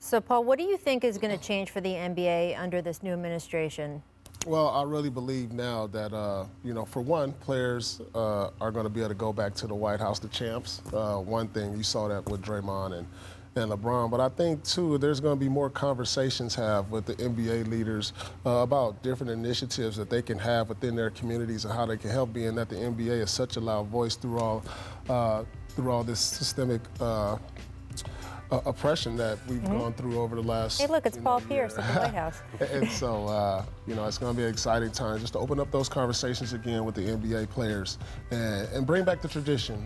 So, Paul, what do you think is going to change for the NBA under this new administration? Well, I really believe now that, for one, players are going to be able to go back to the White House, the champs. One thing, you saw that with Draymond and LeBron. But I think, too, there's going to be more conversations have with the NBA leaders about different initiatives that they can have within their communities and how they can help, being that the NBA is such a loud voice through all this systemic oppression that we've gone through over the last. Hey, look, it's Paul Pierce at the White House. And so, it's going to be an exciting time just to open up those conversations again with the NBA players and bring back the tradition.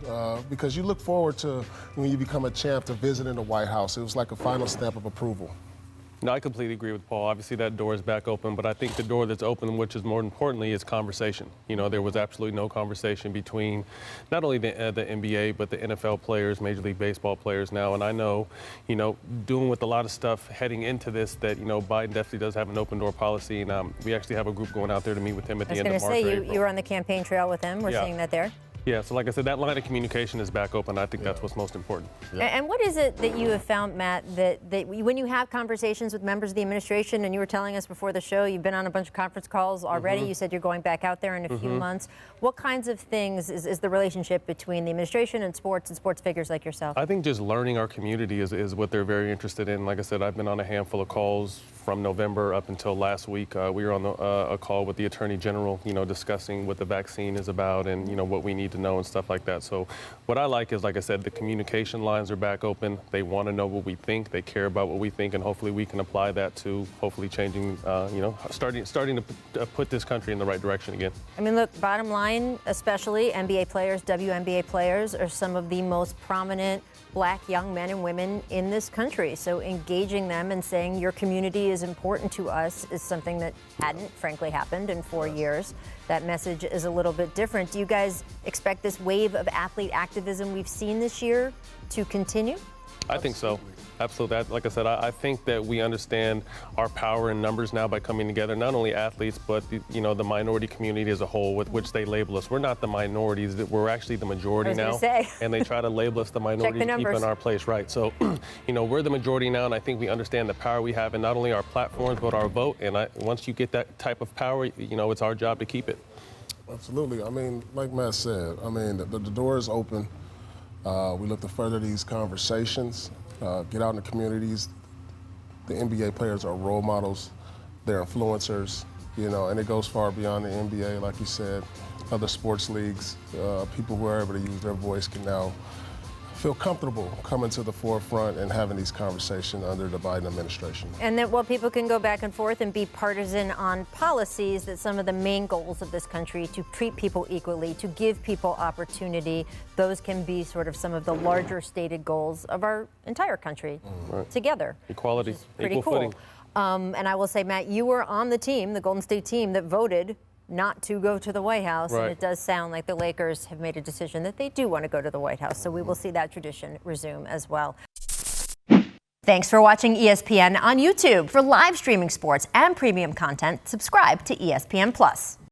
Because you look forward to, when you become a champ, to visiting the White House. It was like a final stamp of approval. No, I completely agree with Paul. Obviously, that door is back open, but I think the door that's open, which is more importantly, is conversation. There was absolutely no conversation between not only the NBA, but the NFL players, Major League Baseball players now. And I know, doing with a lot of stuff heading into this, that, Biden definitely does have an open door policy. And we actually have a group going out there to meet with him at the end of March. I was going to say, you were on the campaign trail with him. We're seeing that there. Yeah, so like I said, that line of communication is back open. I think that's what's most important. Yeah. And what is it that you have found, Matt, that when you have conversations with members of the administration, and you were telling us before the show, you've been on a bunch of conference calls already. You said you're going back out there in a few months. What kinds of things is the relationship between the administration and sports figures like yourself? I think just learning our community is what they're very interested in. Like I said, I've been on a handful of calls from November up until last week. We were on a call with the Attorney General, discussing what the vaccine is about and, what we need to know and stuff like that. So what I like is, like I said, the communication lines are back open. They want to know what we think. They care about what we think, and hopefully we can apply that to hopefully changing, starting to put this country in the right direction again. I mean, look, bottom line, especially NBA players, WNBA players are some of the most prominent Black young men and women in this country. So engaging them and saying your community is important to us is something that hadn't, frankly, happened in 4 years. That message is a little bit different. Do you guys expect this wave of athlete activism we've seen this year to continue? I think so. Absolutely. Like I said, I think that we understand our power in numbers now by coming together, not only athletes, but the minority community as a whole, with which they label us. We're not the minorities, we're actually the majority now. And they try to label us the minority to keep in our place, right? So, we're the majority now, and I think we understand the power we have in not only our platforms, but our vote. And once you get that type of power, it's our job to keep it. Absolutely. I mean, like Matt said, the door is open. We look to further these conversations. Get out in the communities. The NBA players are role models. They're influencers, and it goes far beyond the NBA, like you said. Other sports leagues, people who are able to use their voice can now feel comfortable coming to the forefront and having these conversations under the Biden administration. And that while people can go back and forth and be partisan on policies, that some of the main goals of this country, to treat people equally, to give people opportunity, those can be sort of some of the larger stated goals of our entire country together. Equality, pretty equal cool. footing. And I will say, Matt, you were on the team, the Golden State team, that voted not to go to the White House. Right. And it does sound like the Lakers have made a decision that they do want to go to the White House. So we will see that tradition resume as well. Thanks for watching ESPN on YouTube. For live streaming sports and premium content, subscribe to ESPN+.